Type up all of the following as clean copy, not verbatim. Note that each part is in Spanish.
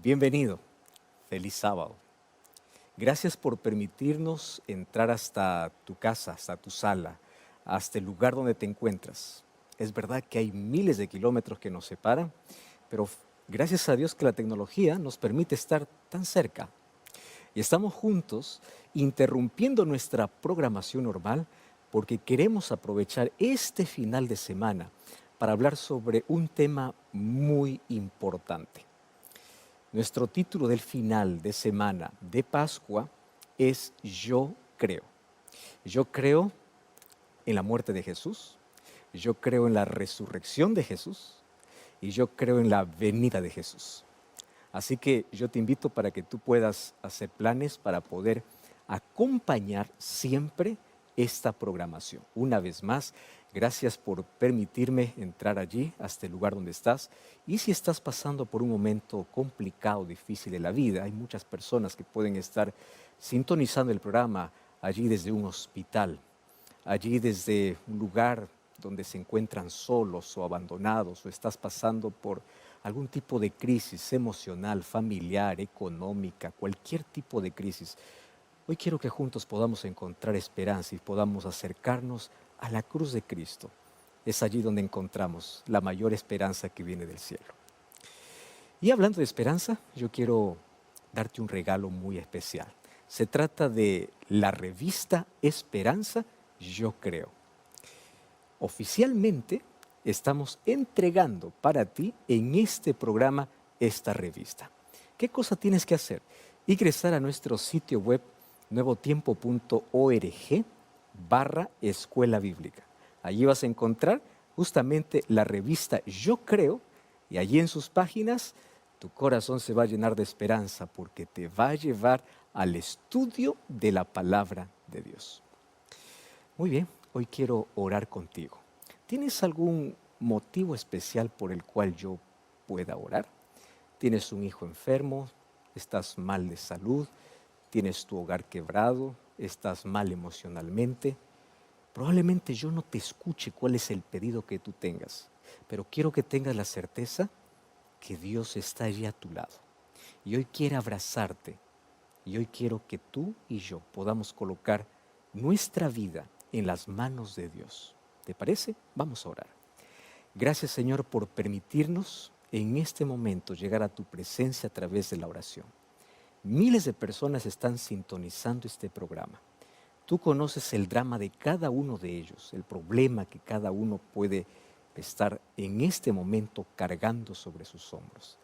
Bienvenido, feliz sábado. Gracias por permitirnos entrar hasta tu casa, hasta tu sala, hasta el lugar donde te encuentras. Es verdad que hay miles de kilómetros que nos separan, pero gracias a Dios que la tecnología nos permite estar tan cerca. Y estamos juntos interrumpiendo nuestra programación normal porque queremos aprovechar este final de semana para hablar sobre un tema muy importante. Nuestro título del final de semana de Pascua es Yo creo. Yo creo en la muerte de Jesús, yo creo en la resurrección de Jesús y yo creo en la venida de Jesús. Así que yo te invito para que tú puedas hacer planes para poder acompañar siempre esta programación. Una vez más, gracias por permitirme entrar allí, hasta el lugar donde estás. Y si estás pasando por un momento complicado, difícil de la vida, hay muchas personas que pueden estar sintonizando el programa allí desde un hospital, allí desde un lugar donde se encuentran solos o abandonados, o estás pasando por algún tipo de crisis emocional, familiar, económica, cualquier tipo de crisis. Hoy quiero que juntos podamos encontrar esperanza y podamos acercarnos a la cruz de Cristo. Es allí donde encontramos la mayor esperanza que viene del cielo. Y hablando de esperanza, yo quiero darte un regalo muy especial. Se trata de la revista Esperanza, Yo Creo. Oficialmente estamos entregando para ti en este programa esta revista. ¿Qué cosa tienes que hacer? Ingresar a nuestro sitio web nuevotiempo.org/escuela bíblica. Allí vas a encontrar justamente la revista Yo Creo y allí en sus páginas tu corazón se va a llenar de esperanza porque te va a llevar al estudio de la palabra de Dios. Muy bien, hoy quiero orar contigo. ¿Tienes algún motivo especial por el cual yo pueda orar? ¿Tienes un hijo enfermo? ¿Estás mal de salud? ¿Tienes tu hogar quebrado? ¿Estás mal emocionalmente? Probablemente yo no te escuche cuál es el pedido que tú tengas, pero quiero que tengas la certeza que Dios está allí a tu lado. Y hoy quiere abrazarte. Y hoy quiero que tú y yo podamos colocar nuestra vida en las manos de Dios. ¿Te parece? Vamos a orar. Gracias, Señor, por permitirnos en este momento llegar a tu presencia a través de la oración. Miles de personas están sintonizando este programa. Tú conoces el drama de cada uno de ellos, el problema que cada uno puede estar en este momento cargando sobre sus hombros.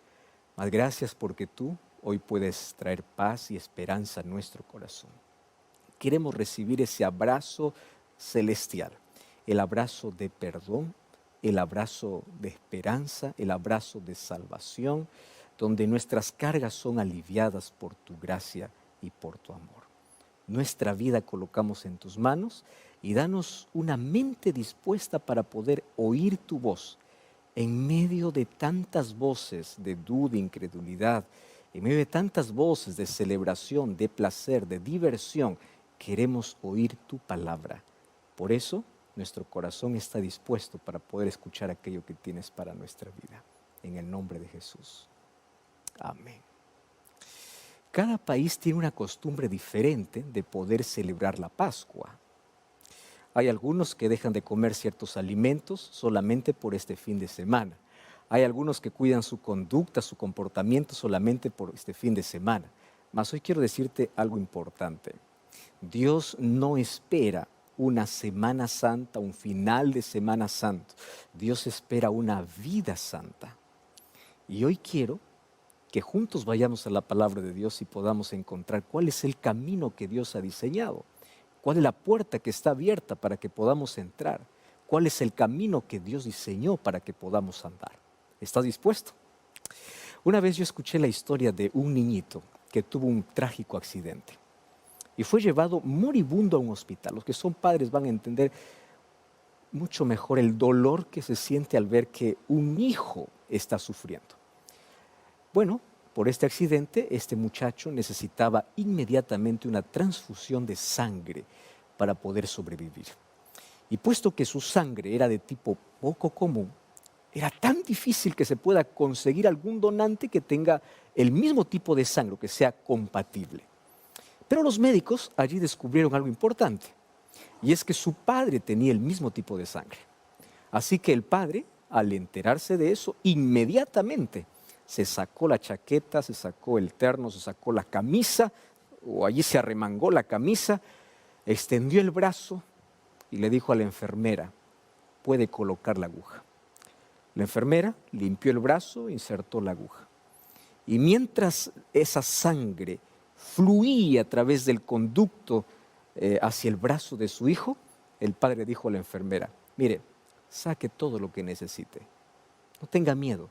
Mas gracias porque tú hoy puedes traer paz y esperanza a nuestro corazón. Queremos recibir ese abrazo celestial, el abrazo de perdón, el abrazo de esperanza, el abrazo de salvación, donde nuestras cargas son aliviadas por tu gracia y por tu amor. Nuestra vida colocamos en tus manos y danos una mente dispuesta para poder oír tu voz en medio de tantas voces de duda, incredulidad, en medio de tantas voces de celebración, de placer, de diversión. Queremos oír tu palabra. Por eso, nuestro corazón está dispuesto para poder escuchar aquello que tienes para nuestra vida. En el nombre de Jesús. Amén. Cada país tiene una costumbre diferente de poder celebrar la Pascua. Hay algunos que dejan de comer ciertos alimentos solamente por este fin de semana. Hay algunos que cuidan su conducta, su comportamiento solamente por este fin de semana. Mas hoy quiero decirte algo importante. Dios no espera una Semana Santa, un final de Semana Santa. Dios espera una vida santa. Y hoy quiero que juntos vayamos a la palabra de Dios y podamos encontrar cuál es el camino que Dios ha diseñado, cuál es la puerta que está abierta para que podamos entrar, cuál es el camino que Dios diseñó para que podamos andar. ¿Estás dispuesto? Una vez yo escuché la historia de un niñito que tuvo un trágico accidente y fue llevado moribundo a un hospital. Los que son padres van a entender mucho mejor el dolor que se siente al ver que un hijo está sufriendo. Bueno, por este accidente, este muchacho necesitaba inmediatamente una transfusión de sangre para poder sobrevivir. Y puesto que su sangre era de tipo poco común, era tan difícil que se pueda conseguir algún donante que tenga el mismo tipo de sangre que sea compatible. Pero los médicos allí descubrieron algo importante, y es que su padre tenía el mismo tipo de sangre. Así que el padre, al enterarse de eso, inmediatamente se sacó la chaqueta, se sacó el terno, se sacó la camisa, o allí se arremangó la camisa, extendió el brazo y le dijo a la enfermera: puede colocar la aguja. La enfermera limpió el brazo, insertó la aguja. Y mientras esa sangre fluía a través del conducto hacia el brazo de su hijo, el padre dijo a la enfermera: mire, saque todo lo que necesite, no tenga miedo.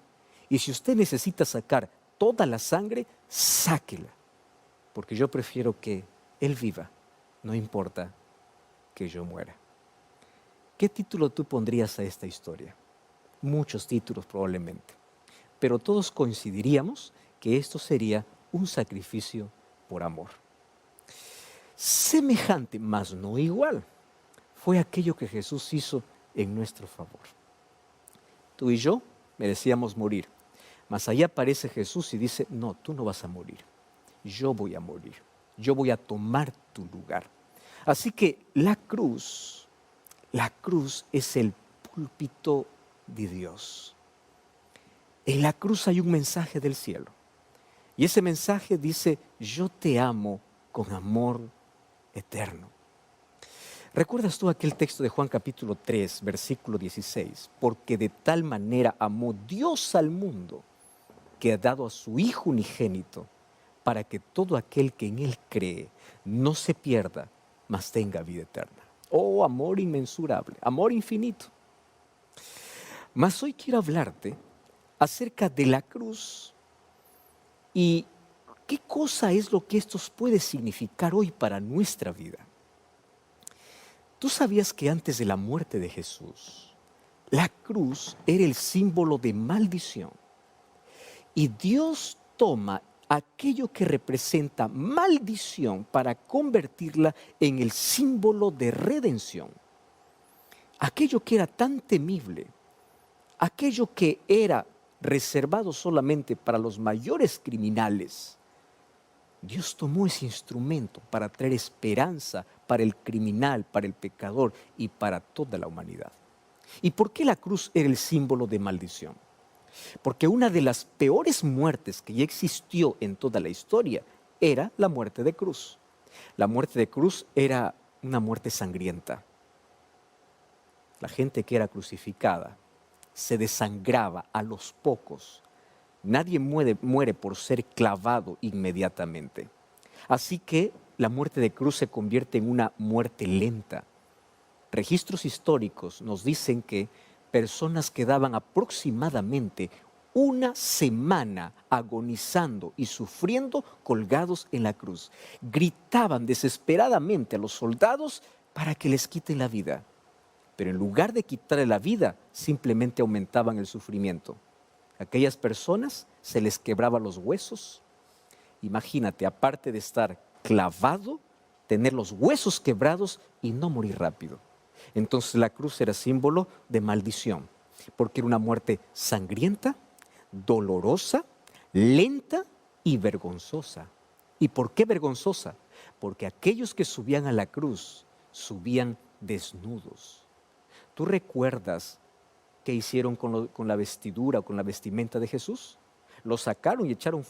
Y si usted necesita sacar toda la sangre, sáquela, porque yo prefiero que él viva, no importa que yo muera. ¿Qué título tú pondrías a esta historia? Muchos títulos probablemente, pero todos coincidiríamos que esto sería un sacrificio por amor. Semejante, mas no igual, fue aquello que Jesús hizo en nuestro favor. Tú y yo merecíamos morir, mas allí aparece Jesús y dice: no, tú no vas a morir, yo voy a morir, yo voy a tomar tu lugar. Así que la cruz es el púlpito de Dios. En la cruz hay un mensaje del cielo. Y ese mensaje dice: yo te amo con amor eterno. ¿Recuerdas tú aquel texto de Juan capítulo 3, versículo 16? Porque de tal manera amó Dios al mundo, que ha dado a su Hijo unigénito, para que todo aquel que en Él cree no se pierda, mas tenga vida eterna. Oh, amor inmensurable, amor infinito. Mas hoy quiero hablarte acerca de la cruz y qué cosa es lo que esto puede significar hoy para nuestra vida. ¿Tú sabías que antes de la muerte de Jesús, la cruz era el símbolo de maldición? Y Dios toma aquello que representa maldición para convertirla en el símbolo de redención. Aquello que era tan temible, aquello que era reservado solamente para los mayores criminales, Dios tomó ese instrumento para traer esperanza para el criminal, para el pecador y para toda la humanidad. ¿Y por qué la cruz era el símbolo de maldición? Porque una de las peores muertes que ya existió en toda la historia era la muerte de cruz. La muerte de cruz era una muerte sangrienta. La gente que era crucificada se desangraba a los pocos. Nadie muere por ser clavado inmediatamente. Así que la muerte de cruz se convierte en una muerte lenta. Registros históricos nos dicen que personas quedaban aproximadamente una semana agonizando y sufriendo colgados en la cruz. Gritaban desesperadamente a los soldados para que les quiten la vida. Pero en lugar de quitarle la vida, simplemente aumentaban el sufrimiento. A aquellas personas se les quebraban los huesos. Imagínate, aparte de estar clavado, tener los huesos quebrados y no morir rápido. Entonces la cruz era símbolo de maldición, porque era una muerte sangrienta, dolorosa, lenta y vergonzosa. ¿Y por qué vergonzosa? Porque aquellos que subían a la cruz subían desnudos. ¿Tú recuerdas qué hicieron con la vestidura o con la vestimenta de Jesús? Lo sacaron y echaron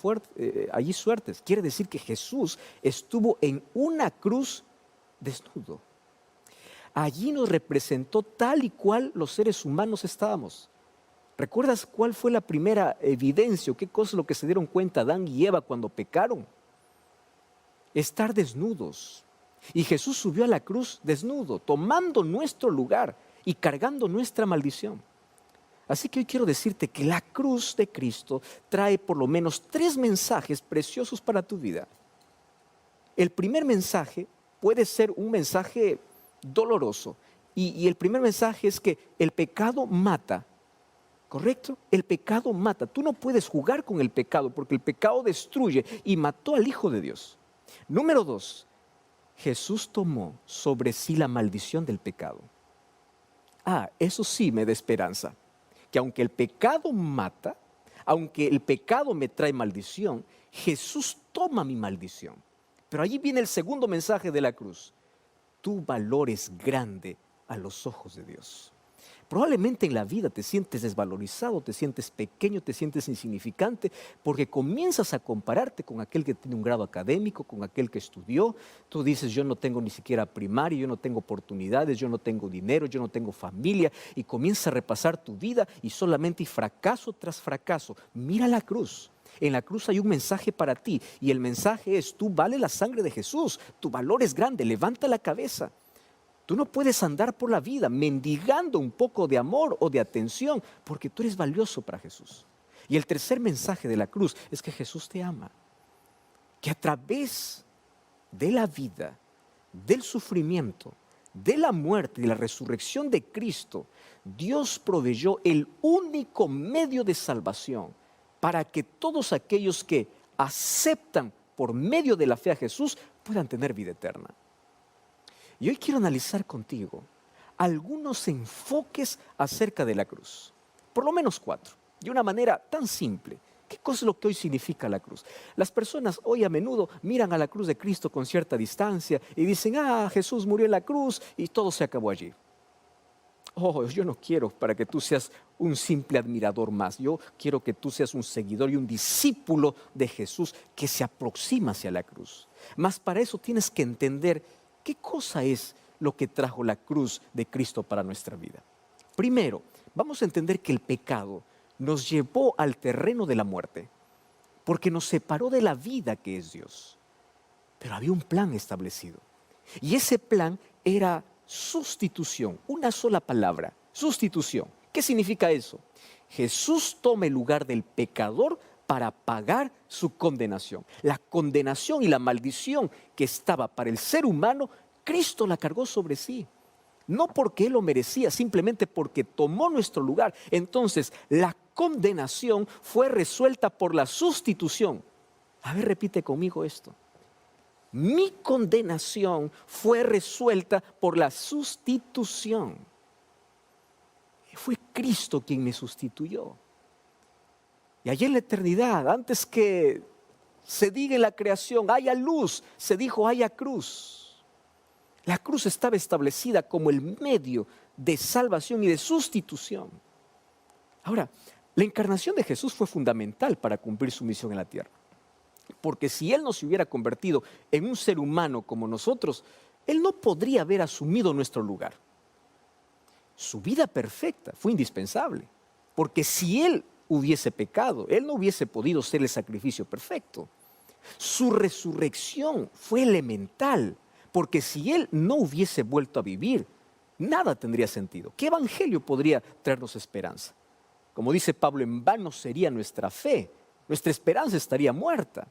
allí suertes. Quiere decir que Jesús estuvo en una cruz desnudo. Allí nos representó tal y cual los seres humanos estábamos. ¿Recuerdas cuál fue la primera evidencia o qué cosa es lo que se dieron cuenta Adán y Eva cuando pecaron? Estar desnudos. Y Jesús subió a la cruz desnudo, tomando nuestro lugar y cargando nuestra maldición. Así que hoy quiero decirte que la cruz de Cristo trae por lo menos 3 mensajes preciosos para tu vida. El primer mensaje puede ser un mensaje doloroso. Y el primer mensaje es que el pecado mata. ¿Correcto? El pecado mata. Tú no puedes jugar con el pecado porque el pecado destruye y mató al Hijo de Dios. Número 2, Jesús tomó sobre sí la maldición del pecado. Eso sí me da esperanza. Que aunque el pecado mata, Aunque el pecado me trae maldición, Jesús toma mi maldición. Pero allí viene el segundo mensaje de la cruz. Tu valor es grande a los ojos de Dios. Probablemente en la vida te sientes desvalorizado, te sientes pequeño, te sientes insignificante, porque comienzas a compararte con aquel que tiene un grado académico, con aquel que estudió. Tú dices, yo no tengo ni siquiera primaria, yo no tengo oportunidades, yo no tengo dinero, yo no tengo familia, y comienzas a repasar tu vida y solamente hay fracaso tras fracaso. Mira la cruz. En la cruz hay un mensaje para ti y el mensaje es, tú vales la sangre de Jesús, tu valor es grande, levanta la cabeza. Tú no puedes andar por la vida mendigando un poco de amor o de atención, porque tú eres valioso para Jesús. Y el tercer mensaje de la cruz es que Jesús te ama, que a través de la vida, del sufrimiento, de la muerte y la resurrección de Cristo, Dios proveyó el único medio de salvación para que todos aquellos que aceptan por medio de la fe a Jesús puedan tener vida eterna. Y hoy quiero analizar contigo algunos enfoques acerca de la cruz, por lo menos 4, de una manera tan simple. ¿Qué cosa es lo que hoy significa la cruz? Las personas hoy a menudo miran a la cruz de Cristo con cierta distancia y dicen, Jesús murió en la cruz y todo se acabó allí. Oh, yo no quiero para que tú seas un simple admirador más. Yo quiero que tú seas un seguidor y un discípulo de Jesús que se aproxima hacia la cruz. Mas para eso tienes que entender qué cosa es lo que trajo la cruz de Cristo para nuestra vida. Primero, vamos a entender que el pecado nos llevó al terreno de la muerte, porque nos separó de la vida que es Dios. Pero había un plan establecido. Y ese plan era sustitución, una sola palabra, sustitución. ¿Qué significa eso? Jesús toma el lugar del pecador para pagar su condenación. La condenación y la maldición que estaba para el ser humano, Cristo la cargó sobre sí. No porque Él lo merecía, simplemente porque tomó nuestro lugar. Entonces, la condenación fue resuelta por la sustitución. A ver, repite conmigo esto. Mi condenación fue resuelta por la sustitución. Fue Cristo quien me sustituyó. Y allí en la eternidad, antes que se diga en la creación, haya luz, se dijo, haya cruz. La cruz estaba establecida como el medio de salvación y de sustitución. Ahora, la encarnación de Jesús fue fundamental para cumplir su misión en la tierra. Porque si Él no se hubiera convertido en un ser humano como nosotros, Él no podría haber asumido nuestro lugar. Su vida perfecta fue indispensable, porque si Él hubiese pecado, Él no hubiese podido ser el sacrificio perfecto. Su resurrección fue elemental, porque si Él no hubiese vuelto a vivir, nada tendría sentido. ¿Qué evangelio podría traernos esperanza? Como dice Pablo, en vano sería nuestra fe, nuestra esperanza estaría muerta.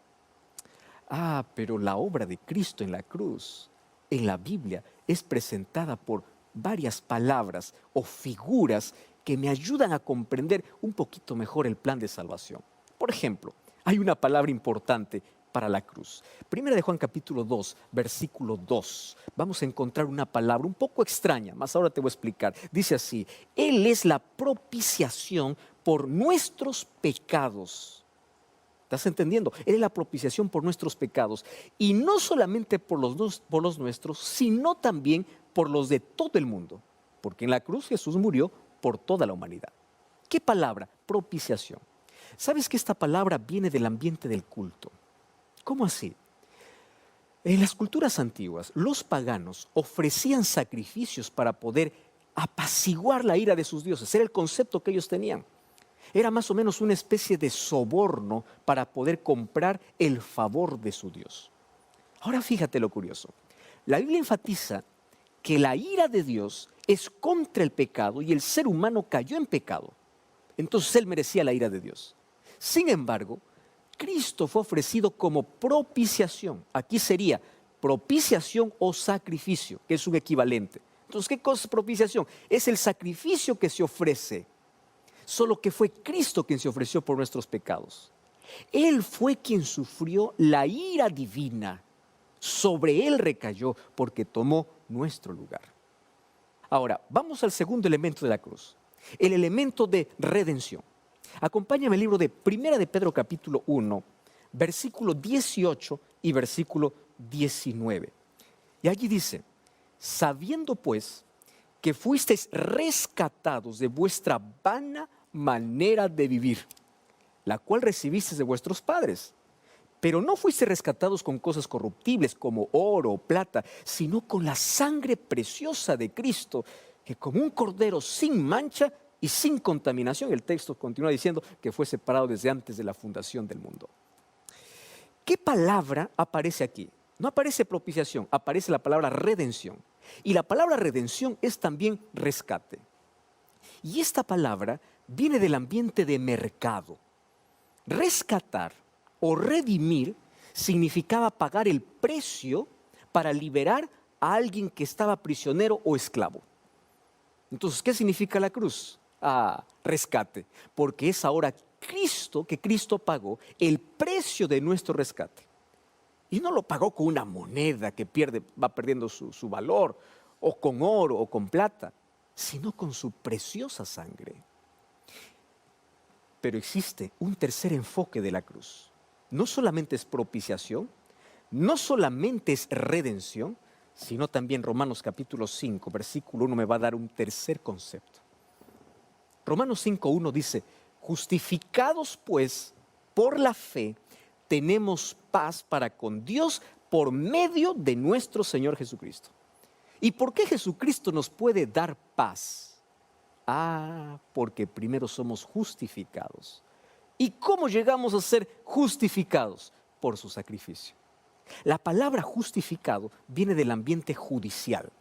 Pero la obra de Cristo en la cruz, en la Biblia, es presentada por varias palabras o figuras que me ayudan a comprender un poquito mejor el plan de salvación. Por ejemplo, hay una palabra importante para la cruz. Primera de Juan capítulo 2, versículo 2. Vamos a encontrar una palabra un poco extraña, más ahora te voy a explicar. Dice así, Él es la propiciación por nuestros pecados. ¿Estás entendiendo? Él es la propiciación por nuestros pecados. Y no solamente por los nuestros, sino también por los de todo el mundo. Porque en la cruz Jesús murió por toda la humanidad. ¿Qué palabra? Propiciación. ¿Sabes que esta palabra viene del ambiente del culto? ¿Cómo así? En las culturas antiguas, los paganos ofrecían sacrificios para poder apaciguar la ira de sus dioses. Era el concepto que ellos tenían. Era más o menos una especie de soborno para poder comprar el favor de su Dios. Ahora fíjate lo curioso. La Biblia enfatiza que la ira de Dios es contra el pecado y el ser humano cayó en pecado. Entonces Él merecía la ira de Dios. Sin embargo, Cristo fue ofrecido como propiciación. Aquí sería propiciación o sacrificio, que es un equivalente. Entonces, ¿qué cosa es propiciación? Es el sacrificio que se ofrece. Solo que fue Cristo quien se ofreció por nuestros pecados. Él fue quien sufrió la ira divina. Sobre Él recayó porque tomó nuestro lugar. Ahora, vamos al segundo elemento de la cruz. El elemento de redención. Acompáñame al libro de Primera de Pedro capítulo 1, versículo 18 y versículo 19. Y allí dice, sabiendo pues que fuisteis rescatados de vuestra vana manera de vivir, la cual recibisteis de vuestros padres. Pero no fuisteis rescatados con cosas corruptibles como oro o plata, sino con la sangre preciosa de Cristo, que como un cordero sin mancha y sin contaminación, el texto continúa diciendo que fue separado desde antes de la fundación del mundo. ¿Qué palabra aparece aquí? No aparece propiciación, aparece la palabra redención. Y la palabra redención es también rescate. Y esta palabra viene del ambiente de mercado. Rescatar o redimir significaba pagar el precio para liberar a alguien que estaba prisionero o esclavo. Entonces, ¿qué significa la cruz? Rescate, porque es ahora Cristo, que Cristo pagó el precio de nuestro rescate. Y no lo pagó con una moneda que va perdiendo su valor, o con oro o con plata, sino con su preciosa sangre. Pero existe un tercer enfoque de la cruz. No solamente es propiciación, no solamente es redención, sino también Romanos capítulo 5, versículo 1 me va a dar un tercer concepto. Romanos 5:1 dice, justificados pues por la fe, tenemos paz para con Dios por medio de nuestro Señor Jesucristo. ¿Y por qué Jesucristo nos puede dar paz? Porque primero somos justificados. ¿Y cómo llegamos a ser justificados? Por su sacrificio. La palabra justificado viene del ambiente judicial.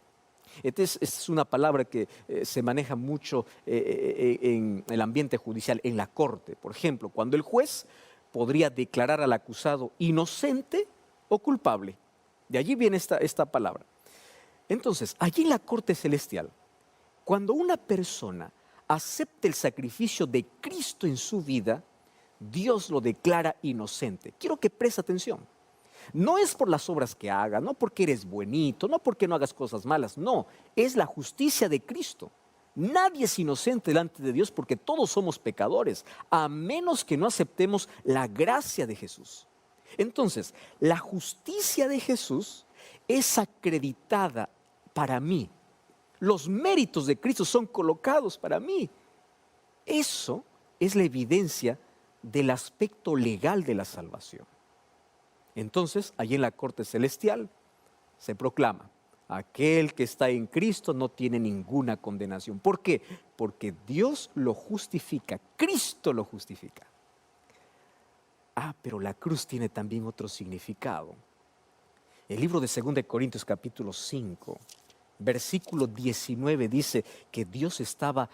Esta es una palabra que se maneja mucho en el ambiente judicial, en la corte. Por ejemplo, cuando el juez podría declarar al acusado inocente o culpable. De allí viene esta palabra. Entonces, allí en la corte celestial, cuando una persona acepta el sacrificio de Cristo en su vida, Dios lo declara inocente. Quiero que preste atención. No es por las obras que haga, no porque eres bonito, no porque no hagas cosas malas, no, es la justicia de Cristo. Nadie es inocente delante de Dios porque todos somos pecadores, a menos que no aceptemos la gracia de Jesús. Entonces, la justicia de Jesús es acreditada para mí. Los méritos de Cristo son colocados para mí. Eso es la evidencia del aspecto legal de la salvación. Entonces, allí en la corte celestial se proclama, aquel que está en Cristo no tiene ninguna condenación. ¿Por qué? Porque Dios lo justifica, Cristo lo justifica. Pero la cruz tiene también otro significado. El libro de 2 Corintios capítulo 5, versículo 19 dice que Dios estaba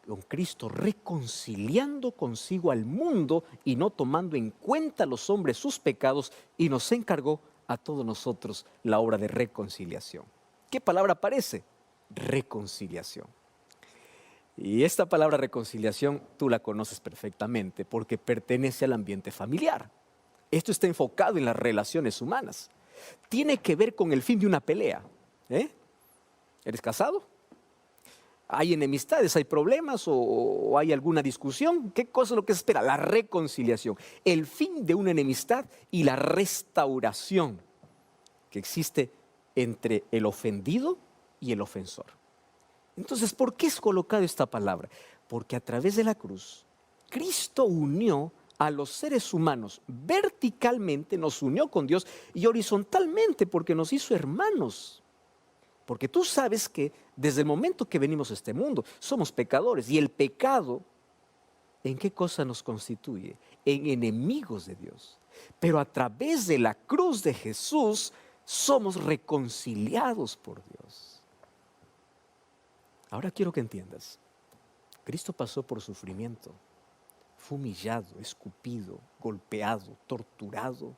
con Cristo reconciliando consigo al mundo y no tomando en cuenta a los hombres sus pecados, y nos encargó a todos nosotros la obra de reconciliación. ¿Qué palabra aparece? Reconciliación. Y esta palabra reconciliación tú la conoces perfectamente porque pertenece al ambiente familiar. Esto está enfocado en las relaciones humanas. Tiene que ver con el fin de una pelea. ¿Eres casado? ¿Hay enemistades, hay problemas o hay alguna discusión? ¿Qué cosa es lo que se espera? La reconciliación. El fin de una enemistad y la restauración que existe entre el ofendido y el ofensor. Entonces, ¿por qué es colocada esta palabra? Porque a través de la cruz, Cristo unió a los seres humanos verticalmente, nos unió con Dios, y horizontalmente porque nos hizo hermanos. Porque tú sabes que desde el momento que venimos a este mundo somos pecadores, y el pecado, ¿en qué cosa nos constituye? En enemigos de Dios. Pero a través de la cruz de Jesús somos reconciliados por Dios. Ahora quiero que entiendas, Cristo pasó por sufrimiento, fue humillado, escupido, golpeado, torturado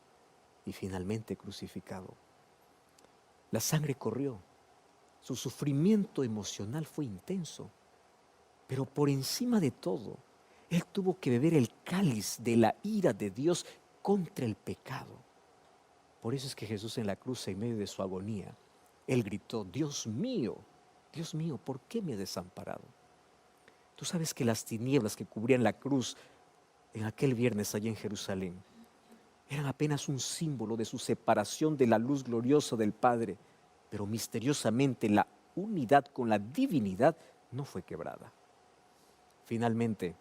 y finalmente crucificado. La sangre corrió. Su sufrimiento emocional fue intenso, pero por encima de todo, Él tuvo que beber el cáliz de la ira de Dios contra el pecado. Por eso es que Jesús en la cruz, en medio de su agonía, Él gritó, Dios mío, ¿por qué me has desamparado? Tú sabes que las tinieblas que cubrían la cruz en aquel viernes allí en Jerusalén eran apenas un símbolo de su separación de la luz gloriosa del Padre, pero misteriosamente la unidad con la divinidad no fue quebrada. Finalmente,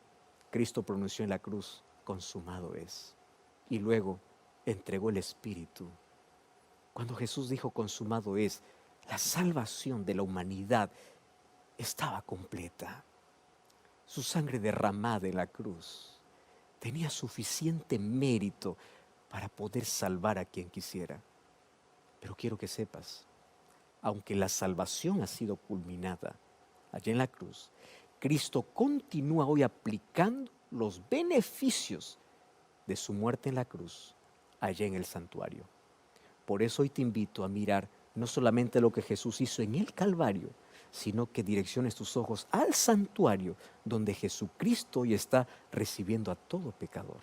Cristo pronunció en la cruz, consumado es, y luego entregó el Espíritu. Cuando Jesús dijo consumado es, la salvación de la humanidad estaba completa. Su sangre derramada en la cruz tenía suficiente mérito para poder salvar a quien quisiera. Pero quiero que sepas, aunque la salvación ha sido culminada allá en la cruz, Cristo continúa hoy aplicando los beneficios de su muerte en la cruz allá en el santuario. Por eso hoy te invito a mirar no solamente lo que Jesús hizo en el Calvario, sino que direcciones tus ojos al santuario donde Jesucristo hoy está recibiendo a todo pecador.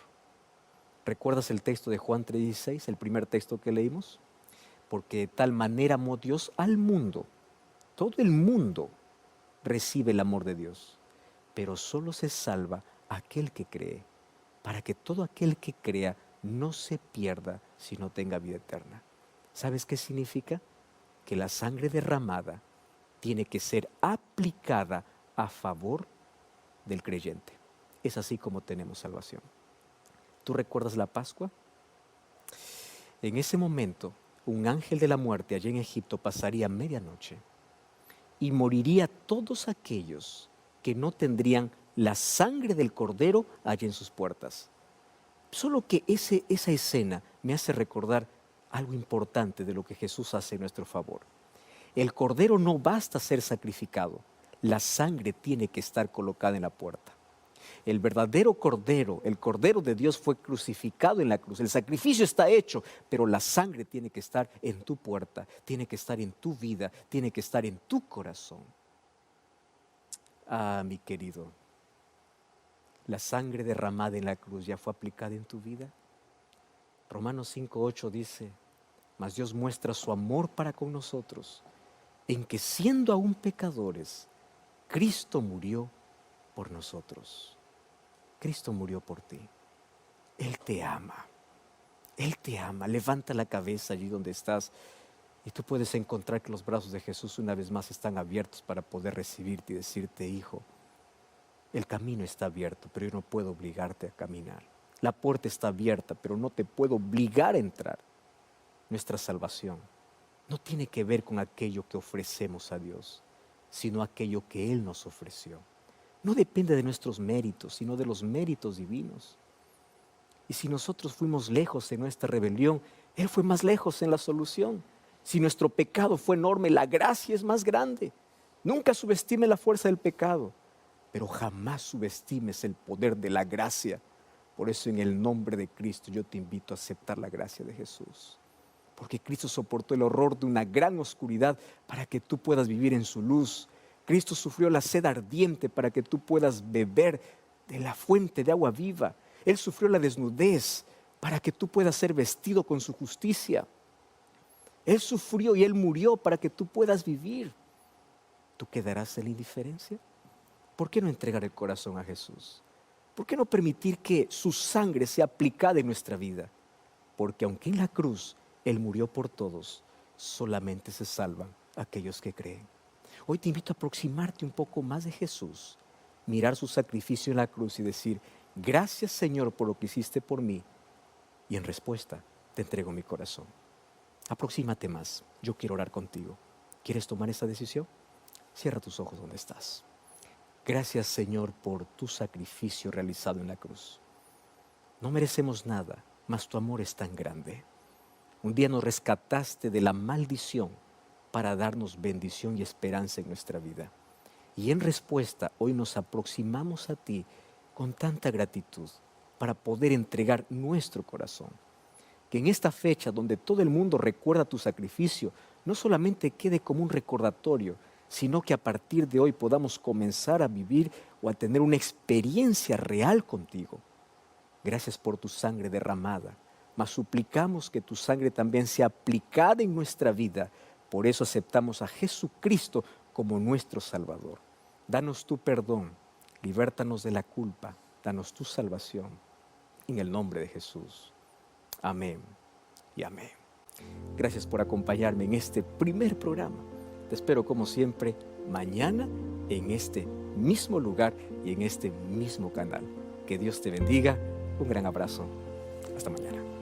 ¿Recuerdas el texto de Juan 3:16, el primer texto que leímos? Porque de tal manera amó Dios al mundo, todo el mundo recibe el amor de Dios, pero solo se salva aquel que cree, para que todo aquel que crea no se pierda, sino tenga vida eterna. ¿Sabes qué significa? Que la sangre derramada tiene que ser aplicada a favor del creyente. Es así como tenemos salvación. ¿Tú recuerdas la Pascua? En ese momento, un ángel de la muerte allá en Egipto pasaría medianoche y moriría todos aquellos que no tendrían la sangre del cordero allá en sus puertas. Solo que esa escena me hace recordar algo importante de lo que Jesús hace en nuestro favor. El cordero no basta ser sacrificado, la sangre tiene que estar colocada en la puerta. El verdadero cordero, el cordero de Dios fue crucificado en la cruz. El sacrificio está hecho, pero la sangre tiene que estar en tu puerta, tiene que estar en tu vida, tiene que estar en tu corazón. Ah, mi querido, la sangre derramada en la cruz ya fue aplicada en tu vida. Romanos 5:8 dice, mas Dios muestra su amor para con nosotros, en que siendo aún pecadores, Cristo murió por nosotros. Cristo murió por ti. Él te ama. Él te ama. Levanta la cabeza allí donde estás y tú puedes encontrar que los brazos de Jesús una vez más están abiertos para poder recibirte y decirte, hijo, el camino está abierto, pero yo no puedo obligarte a caminar. La puerta está abierta, pero no te puedo obligar a entrar. Nuestra salvación no tiene que ver con aquello que ofrecemos a Dios, sino aquello que Él nos ofreció. No depende de nuestros méritos, sino de los méritos divinos. Y si nosotros fuimos lejos en nuestra rebelión, Él fue más lejos en la solución. Si nuestro pecado fue enorme, la gracia es más grande. Nunca subestime la fuerza del pecado, pero jamás subestimes el poder de la gracia. Por eso en el nombre de Cristo yo te invito a aceptar la gracia de Jesús. Porque Cristo soportó el horror de una gran oscuridad para que tú puedas vivir en su luz. Cristo sufrió la sed ardiente para que tú puedas beber de la fuente de agua viva. Él sufrió la desnudez para que tú puedas ser vestido con su justicia. Él sufrió y Él murió para que tú puedas vivir. ¿Tú quedarás en la indiferencia? ¿Por qué no entregar el corazón a Jesús? ¿Por qué no permitir que su sangre sea aplicada en nuestra vida? Porque aunque en la cruz Él murió por todos, solamente se salvan aquellos que creen. Hoy te invito a aproximarte un poco más de Jesús, mirar su sacrificio en la cruz y decir, gracias Señor por lo que hiciste por mí. Y en respuesta, te entrego mi corazón. Aproxímate más, yo quiero orar contigo. ¿Quieres tomar esa decisión? Cierra tus ojos donde estás. Gracias Señor por tu sacrificio realizado en la cruz. No merecemos nada, mas tu amor es tan grande. Un día nos rescataste de la maldición para darnos bendición y esperanza en nuestra vida. Y en respuesta, hoy nos aproximamos a ti con tanta gratitud para poder entregar nuestro corazón. Que en esta fecha donde todo el mundo recuerda tu sacrificio, no solamente quede como un recordatorio, sino que a partir de hoy podamos comenzar a vivir o a tener una experiencia real contigo. Gracias por tu sangre derramada, mas suplicamos que tu sangre también sea aplicada en nuestra vida. Por eso aceptamos a Jesucristo como nuestro Salvador. Danos tu perdón, libértanos de la culpa, danos tu salvación. en el nombre de Jesús. Amén y amén. Gracias por acompañarme en este primer programa. Te espero como siempre mañana en este mismo lugar y en este mismo canal. Que Dios te bendiga. Un gran abrazo. Hasta mañana.